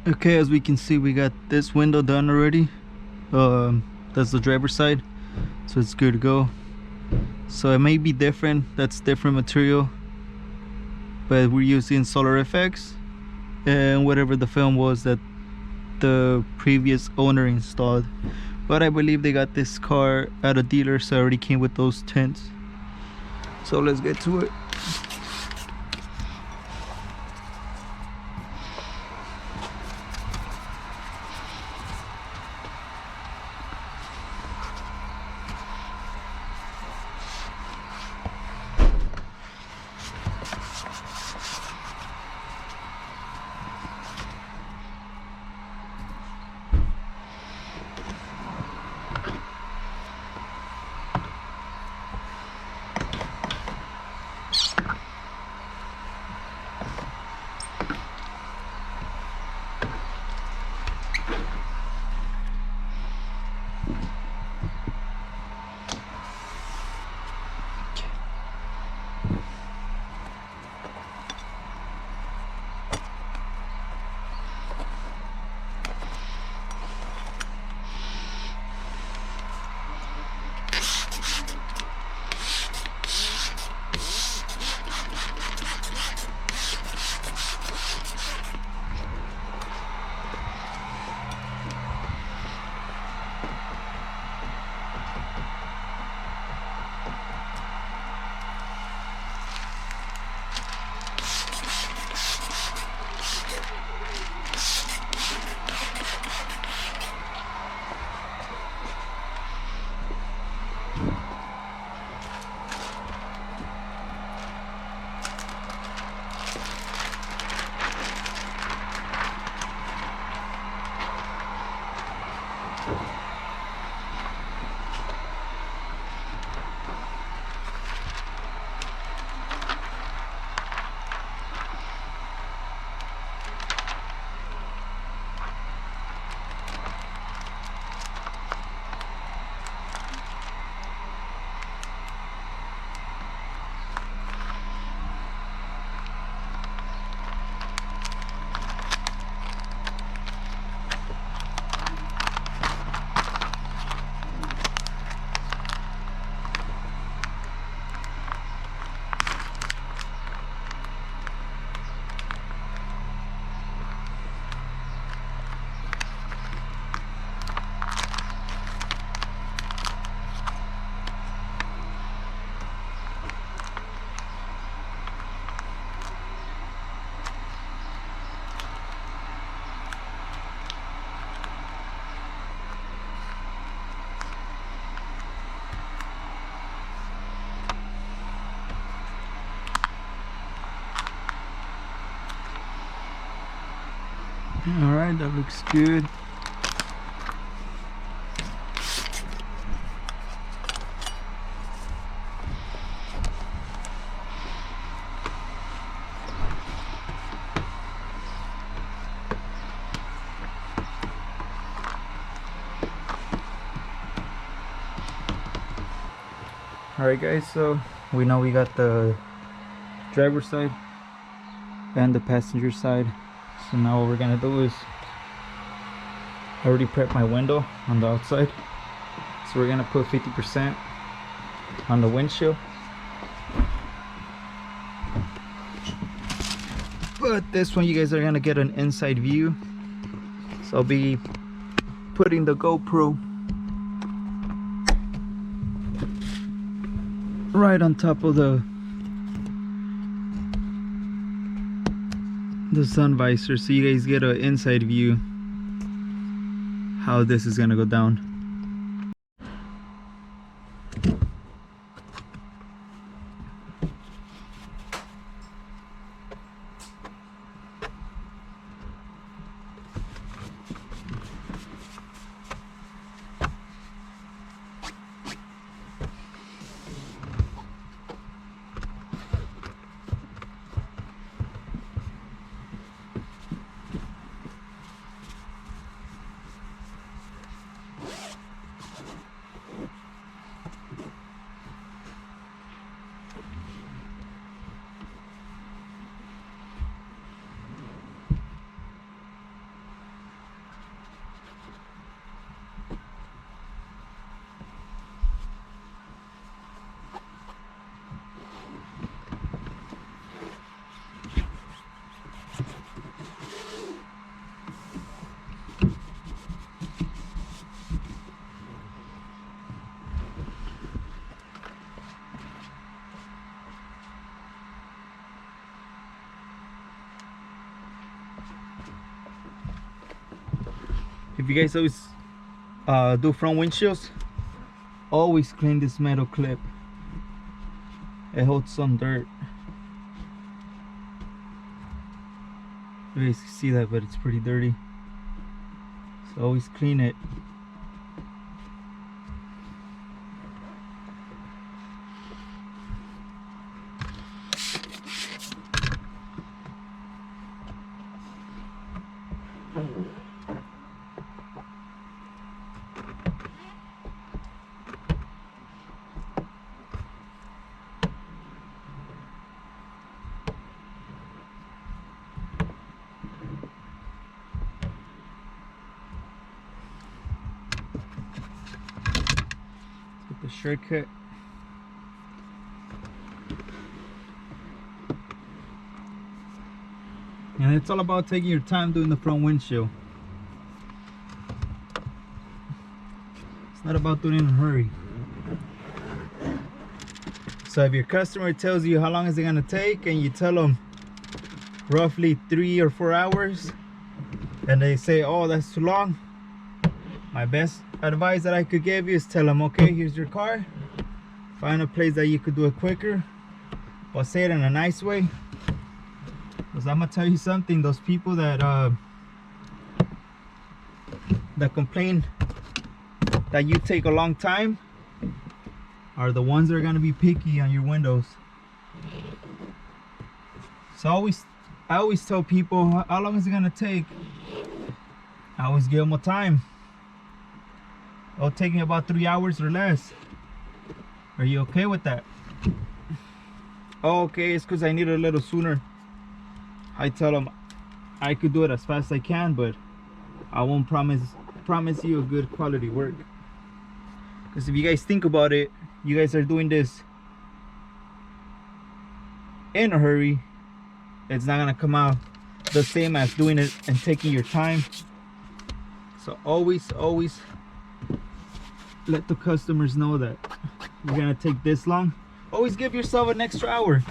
Okay, as we can see, we got this window done already. That's the driver's side, so it's good to go. So it may be different, that's different material, but we're using Solar FX and whatever the film was that the previous owner installed. But I believe they got this car at a dealer, so it already came with those tints. So let's get to it. All right, that looks good. All right, guys, so we know we got the driver's side and the passenger side. So now what we're gonna do is, I already prepped my window on the outside, so we're gonna put 50% on the windshield. But this one, you guys are gonna get an inside view, so I'll be putting the GoPro right on top of the sun visor, so you guys get an inside view how this is gonna go down. If you guys always do front windshields, always clean this metal clip. It holds some dirt. You guys can see that, but it's pretty dirty. So always clean it. The shortcut. And it's all about taking your time doing the front windshield. It's not about doing it in a hurry. So if your customer tells you how long is it gonna take and you tell them roughly 3 or 4 hours and they say, oh, that's too long, my best advice that I could give you is tell them, okay, here's your car, find a place that you could do it quicker, but say it in a nice way. Because I'm gonna tell you something, those people that complain that you take a long time are the ones that are gonna be picky on your windows. So I always tell people, how long is it gonna take? I always give them a time. It'll take me about 3 hours or less. Are you okay with that? Oh, okay, it's because I need it a little sooner. I tell them I could do it as fast as I can, but I won't promise you a good quality work. Because if you guys think about it, you guys are doing this in a hurry. It's not gonna come out the same as doing it and taking your time. So always let the customers know that you're gonna take this long. Always give yourself an extra hour.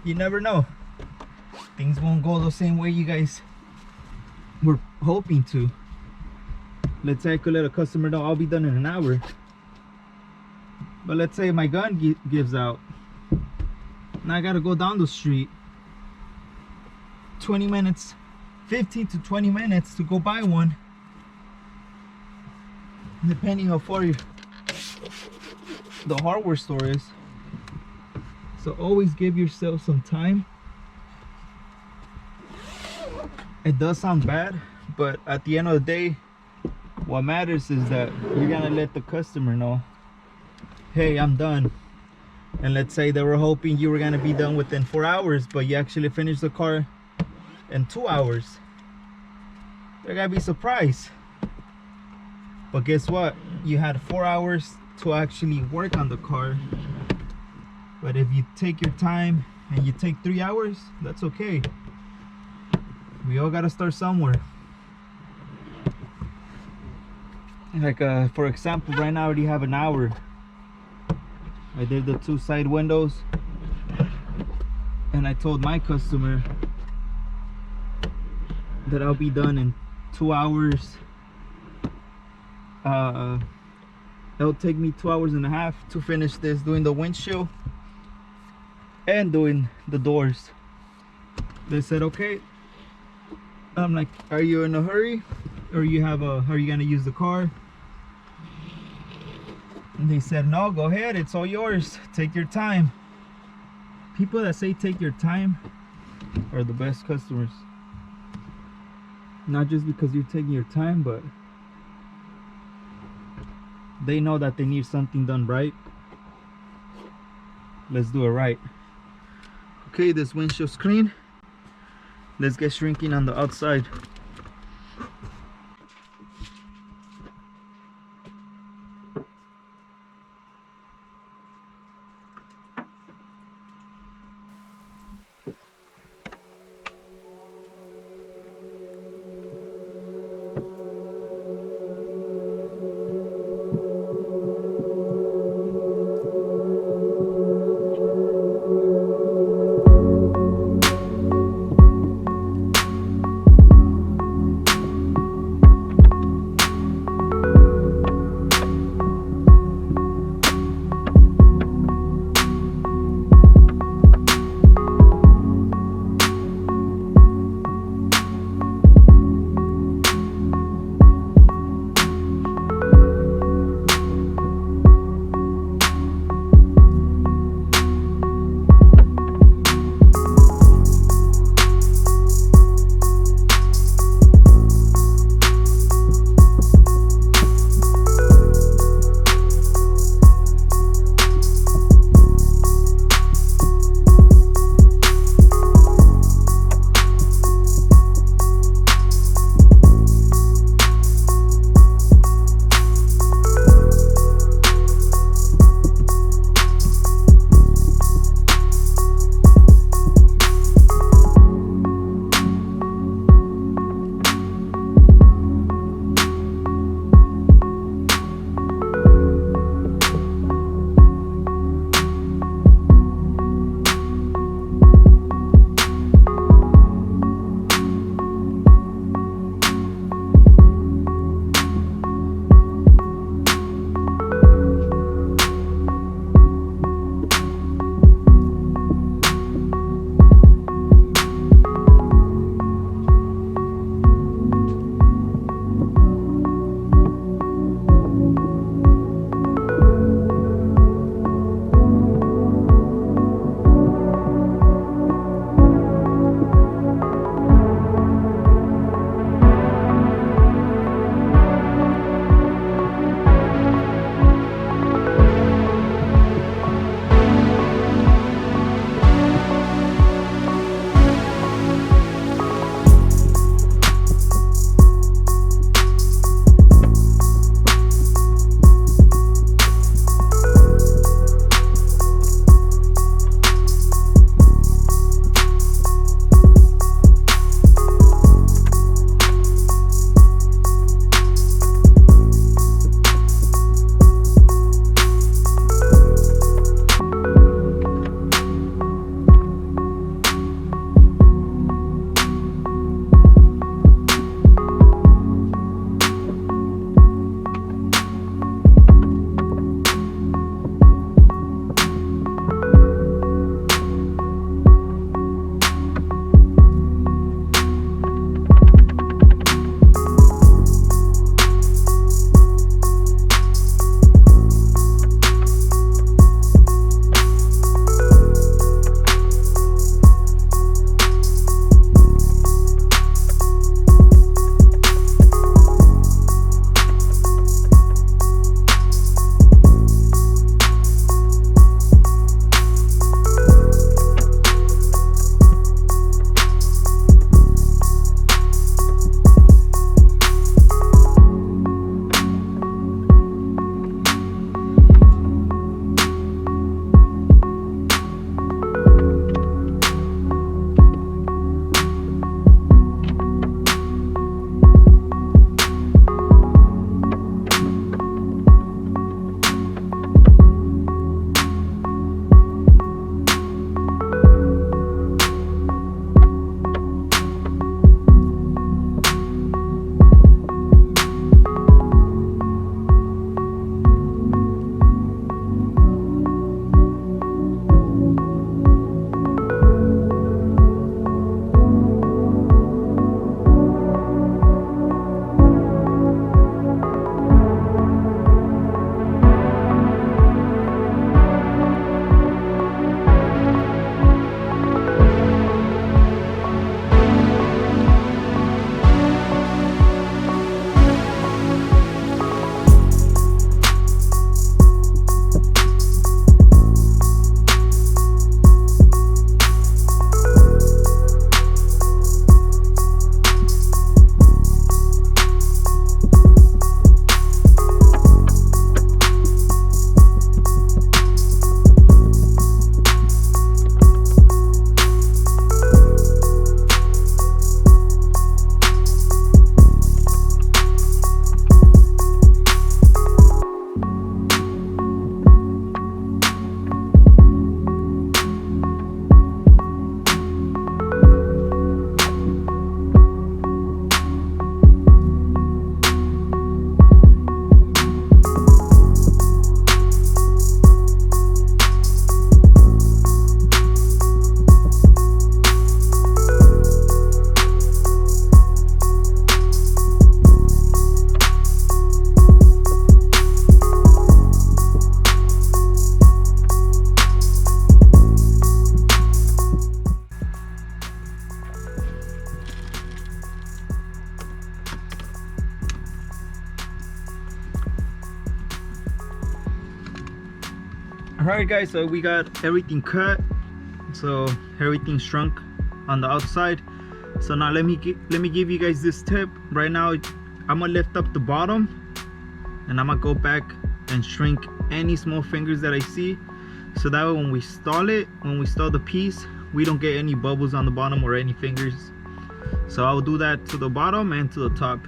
You never know, things won't go the same way you guys were hoping to. Let's say I could let a customer know I'll be done in an hour, but let's say my gun gives out. Now I gotta go down the street 20 minutes, 15 to 20 minutes to go buy one, depending how far the hardware store is. So always give yourself some time. It does sound bad, but at the end of the day, what matters is that you're gonna let the customer know, hey, I'm done. And let's say they were hoping you were gonna be done within 4 hours, but you actually finished the car in 2 hours. They're gonna be surprised. But guess what? You had 4 hours to actually work on the car. But if you take your time and you take 3 hours, that's okay. We all gotta start somewhere. Like for example, right now I already have an hour. I did the 2 side windows, and I told my customer that I'll be done in 2 hours. It'll take me 2 hours and a half to finish this, doing the windshield and doing the doors. They said okay. I'm like, are you in a hurry, or are you gonna use the car? And they said, no, go ahead, it's all yours, take your time. People that say take your time are the best customers. Not just because you're taking your time, but they know that they need something done right. Let's do it right. Okay, this windshield's clean. Let's get shrinking on the outside. Alright guys, so we got everything cut, so everything shrunk on the outside. So now let me give you guys this tip. Right now I'm gonna lift up the bottom and I'm gonna go back and shrink any small fingers that I see, so that way when we install the piece, we don't get any bubbles on the bottom or any fingers. So I'll do that to the bottom and to the top.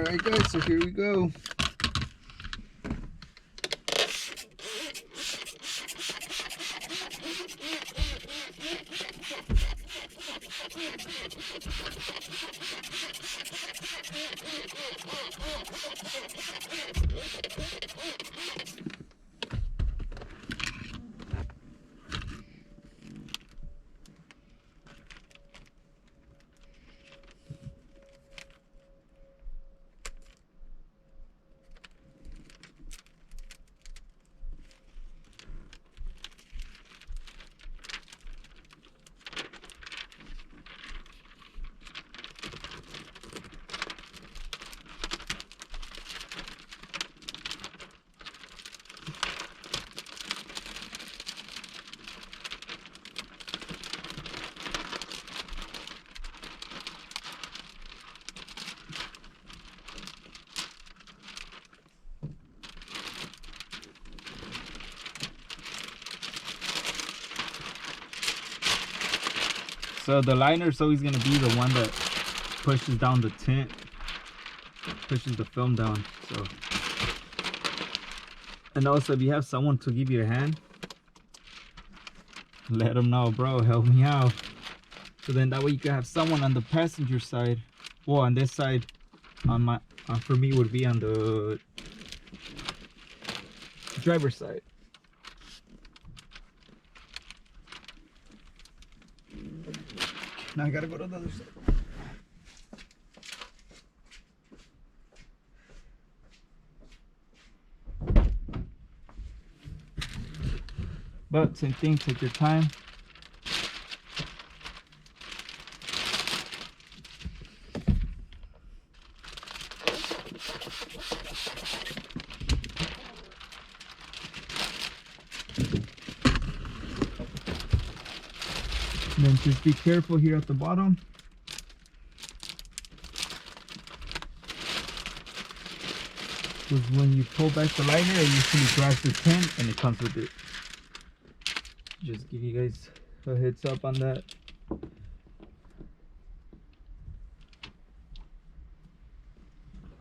Alright guys, so here we go. So the liner is always going to be the one that pushes down the tint, pushes the film down. So, and also if you have someone to give you a hand, let them know, bro, help me out. So then that way you can have someone on the passenger side, well, on this side, on my for me would be on the driver's side. Now I gotta go to the other side. But same thing, take your time. And then just be careful here at the bottom. Because when you pull back the liner, it usually grabs the tint and it comes with it. Just give you guys a heads up on that.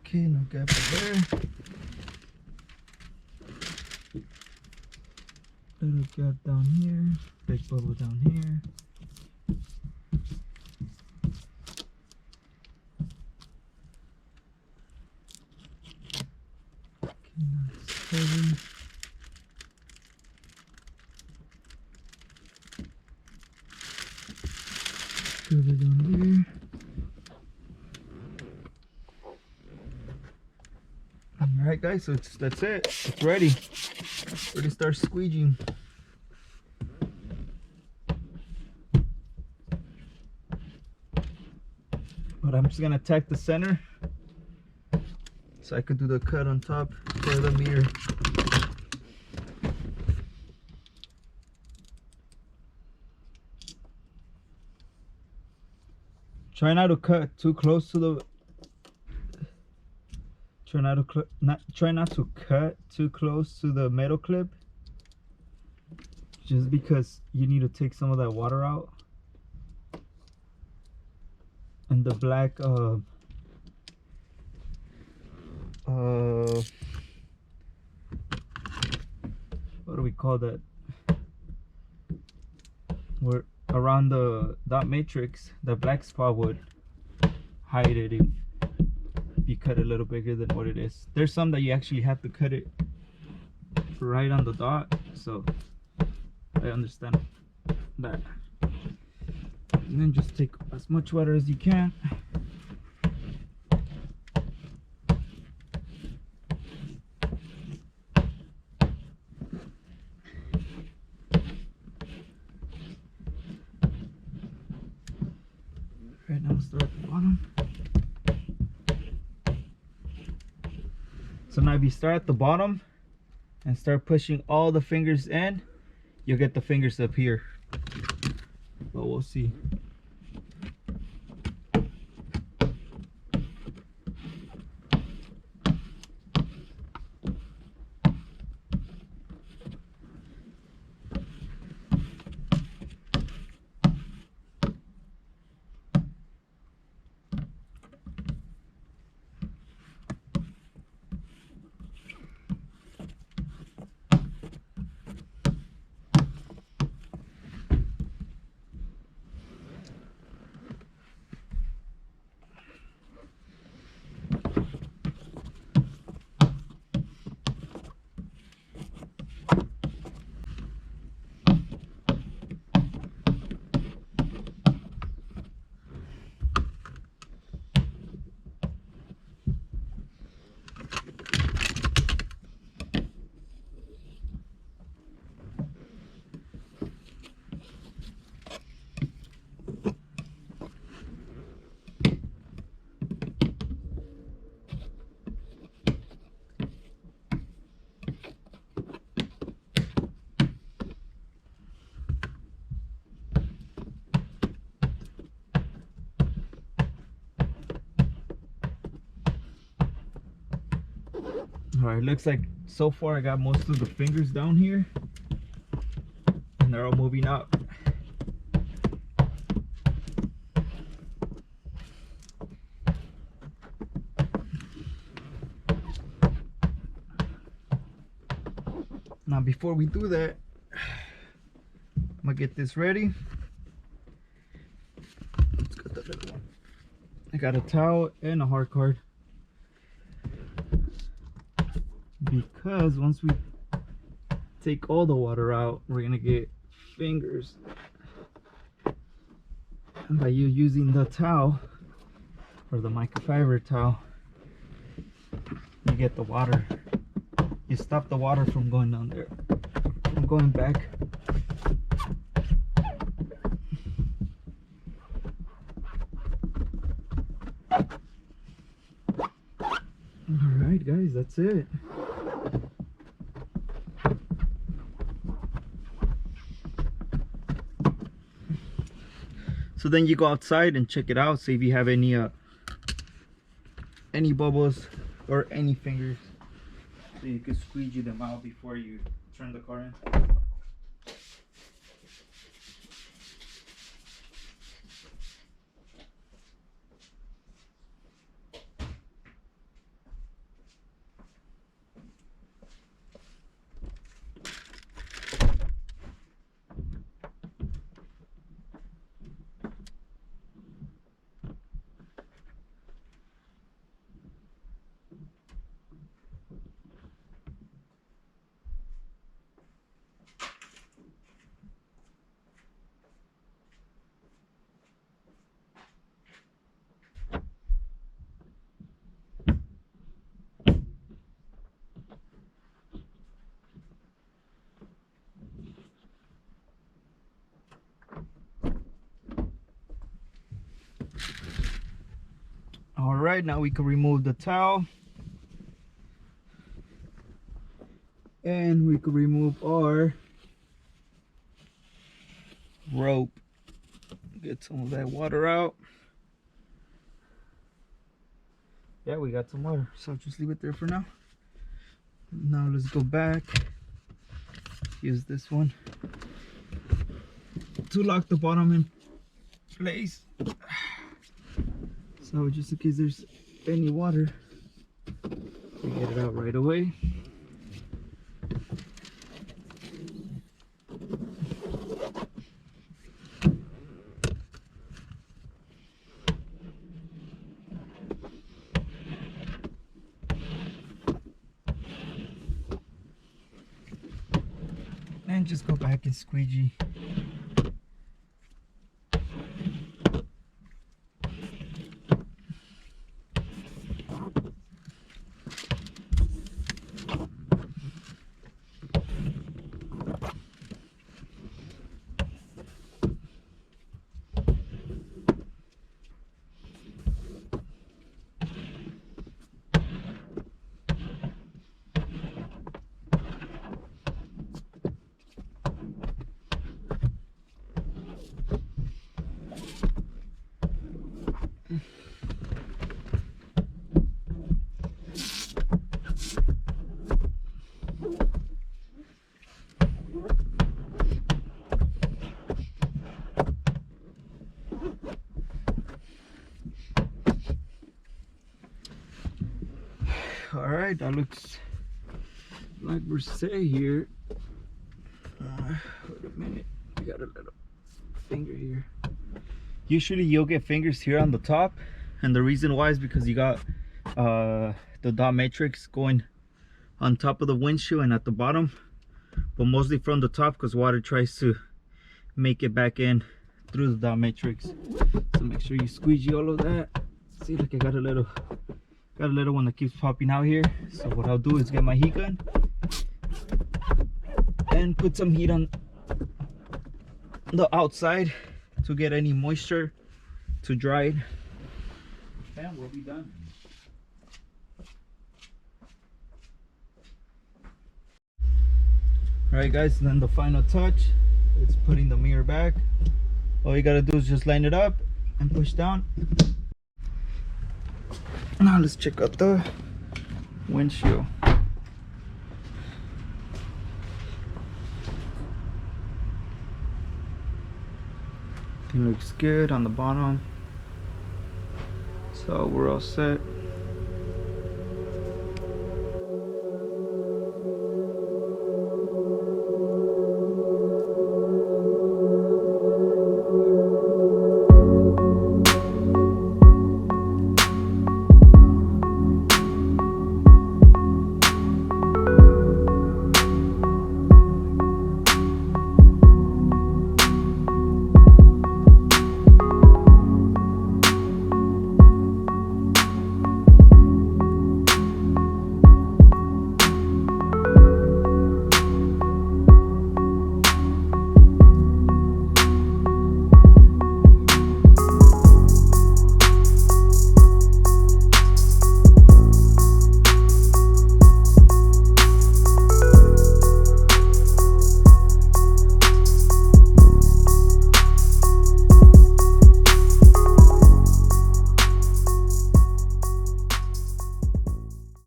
Okay, no gap there. Little gap down here, big bubble down here. Okay, nice heavy. Screw it down there. Alright guys, so that's it. It's ready. Ready to start squeegeeing. But I'm just gonna tack the center so I could do the cut on top for the mirror. Try not to cut too close to the. Try not to cut too close to the metal clip, just because you need to take some of that water out. And the black what do we call that? Where around the dot matrix, the black spot would hide it if you cut a little bigger than what it is. There's some that you actually have to cut it right on the dot, so I understand that. And then just take as much water as you can. Right now, start at the bottom. So now if you start at the bottom and start pushing all the fingers in, you'll get the fingers up here. But we'll see. All right, looks like so far I got most of the fingers down here and they're all moving up. Now before we do that, I'm gonna get this ready. Let's get the little one. I got a towel and a hard card, because once we take all the water out, we're gonna get fingers. And by you using the towel or the microfiber towel, you get the water. You stop the water from going down there, from going back. Alright guys, that's it. So then you go outside and check it out, see if you have any bubbles or any fingers, so you can squeegee them out before you turn the car in. All right, now we can remove the towel and we can remove our rope. Get some of that water out. Yeah, we got some water, so just leave it there for now. Now let's go back, use this one to lock the bottom in place. So just in case there's any water, we get it out right away. And just go back and squeegee. All right, that looks like we're set here. Wait a minute, we got a little finger here. Usually you'll get fingers here on the top, and the reason why is because you got the dot matrix going on top of the windshield and at the bottom, but mostly from the top because water tries to make it back in through the dot matrix. So make sure you squeegee all of that. See, like I got a little one that keeps popping out here. So what I'll do is get my heat gun and put some heat on the outside to get any moisture to dry it, and we'll be done. All right guys, and then the final touch is putting the mirror back. All you gotta do is just line it up and push down. Now let's check out the windshield. Everything looks good on the bottom, so we're all set.